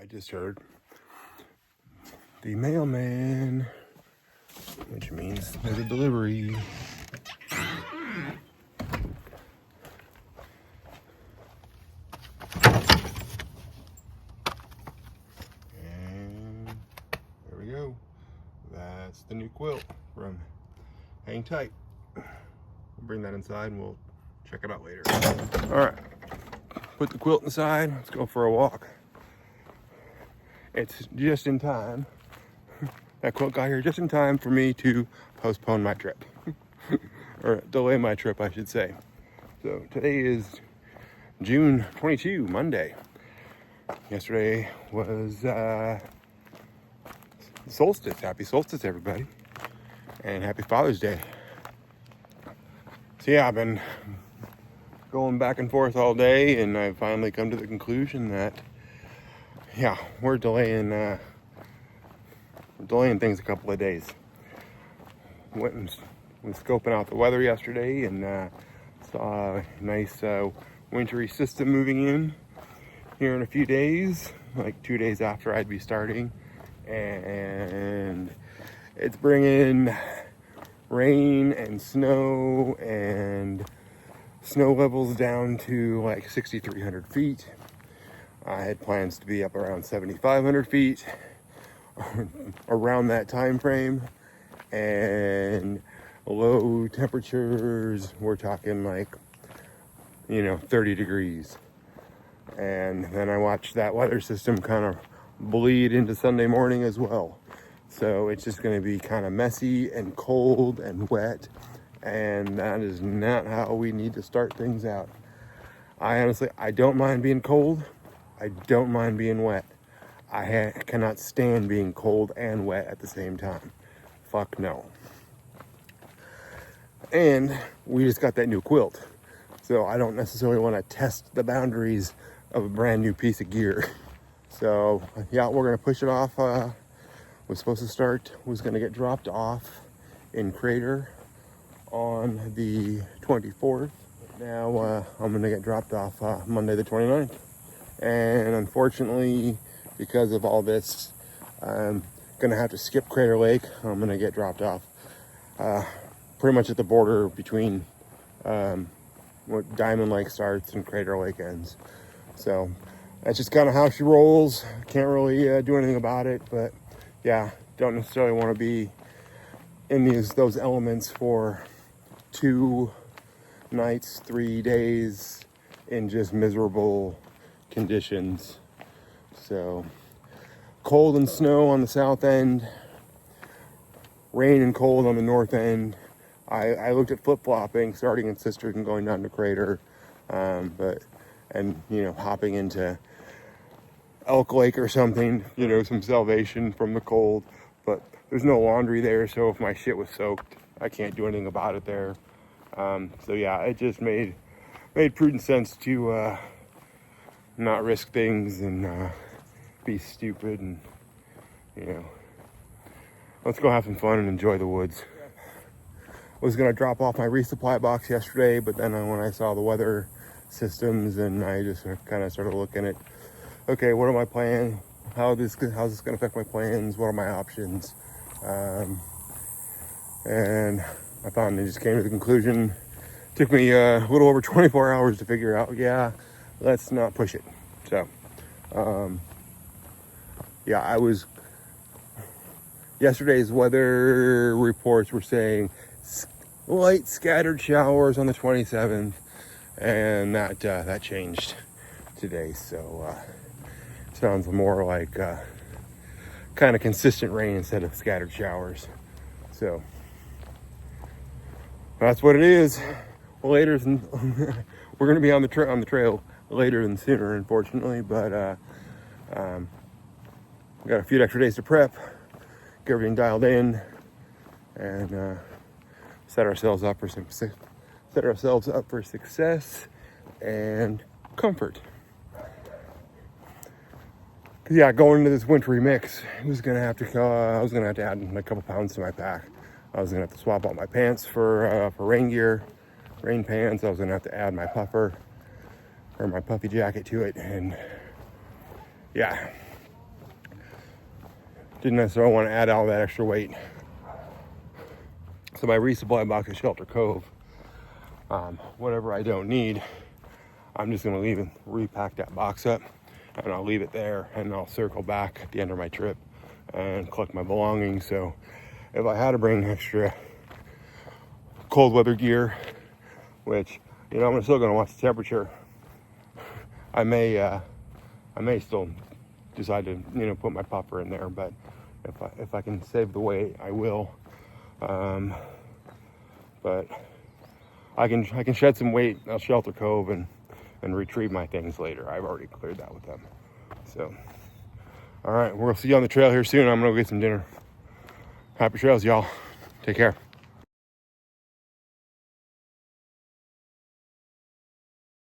just heard the mailman, which means there's a delivery. And there we go. That's the new quilt from Hang Tight. We'll bring that inside and we'll check it out later. All right, put the quilt inside. Let's go for a walk. It's just in time. That quilt got here just in time for me to postpone my trip. Or delay my trip, I should say. So today is June 22, Monday. Yesterday was solstice. Happy solstice, everybody. And happy Father's Day. So yeah, I've been going back and forth all day, and I've finally come to the conclusion that, yeah, we're delaying things a couple of days. Went and was scoping out the weather yesterday and saw a nice wintry system moving in here in a few days, like 2 days after I'd be starting, and it's bringing rain and snow levels down to like 6,300 feet. I had plans to be up around 7,500 feet around that time frame, and low temperatures, we're talking like 30 degrees. And then I watched that weather system kind of bleed into Sunday morning as well. So it's just going to be kind of messy and cold and wet, and that is not how we need to start things out. I don't mind being cold. I don't mind being wet. I cannot stand being cold and wet at the same time. Fuck no. And we just got that new quilt, so I don't necessarily want to test the boundaries of a brand new piece of gear. So yeah, we're gonna push it off. Was gonna get dropped off in Crater on the 24th. Now I'm gonna get dropped off Monday the 29th. And unfortunately, because of all this, I'm gonna have to skip Crater Lake. I'm gonna get dropped off pretty much at the border between where Diamond Lake starts and Crater Lake ends. So that's just kind of how she rolls. Can't really do anything about it, but yeah, don't necessarily want to be in those elements for 2 nights, 3 days in just miserable conditions. So cold and snow on the south end, rain and cold on the north end. I looked at flip-flopping, starting in Sister and going down to Crater, hopping into Elk Lake or something, some salvation from the cold. But there's no laundry there, so if my shit was soaked, I can't do anything about it there. So yeah, it just made prudent sense to not risk things and be stupid, and let's go have some fun and enjoy the woods. I was gonna drop off my resupply box yesterday, but then when I saw the weather systems, and I just kind of started looking at, okay, what are my plans? How's this gonna affect my plans? What are my options? And I finally just came to the conclusion. Took me a little over 24 hours to figure out, yeah, let's not push it. So, yesterday's weather reports were saying light scattered showers on the 27th, and that changed today. So, sounds more like kind of consistent rain instead of scattered showers. So that's what it is. We're going to be on the trail later than sooner, unfortunately, but we got a few extra days to prep, get everything dialed in, and set ourselves up for success and comfort. Yeah, going into this wintry mix, I was gonna have to add a couple pounds to my pack. I was gonna have to swap out my pants for rain gear, rain pants. I was gonna have to add my puffer or my puffy jacket to it, and yeah, didn't necessarily want to add all that extra weight. So my resupply box at Shelter Cove, whatever I don't need, I'm just gonna leave and repack that box up, and I'll leave it there, and I'll circle back at the end of my trip and collect my belongings. So if I had to bring extra cold weather gear, which, you know, I'm still gonna watch the temperature, I may still decide to, you know, put my puffer in there, but if I can save the weight, I will. But I can shed some weight at Shelter Cove and retrieve my things later. I've already cleared that with them. So, all right, we'll see you on the trail here soon. I'm gonna go get some dinner. Happy trails, y'all. Take care.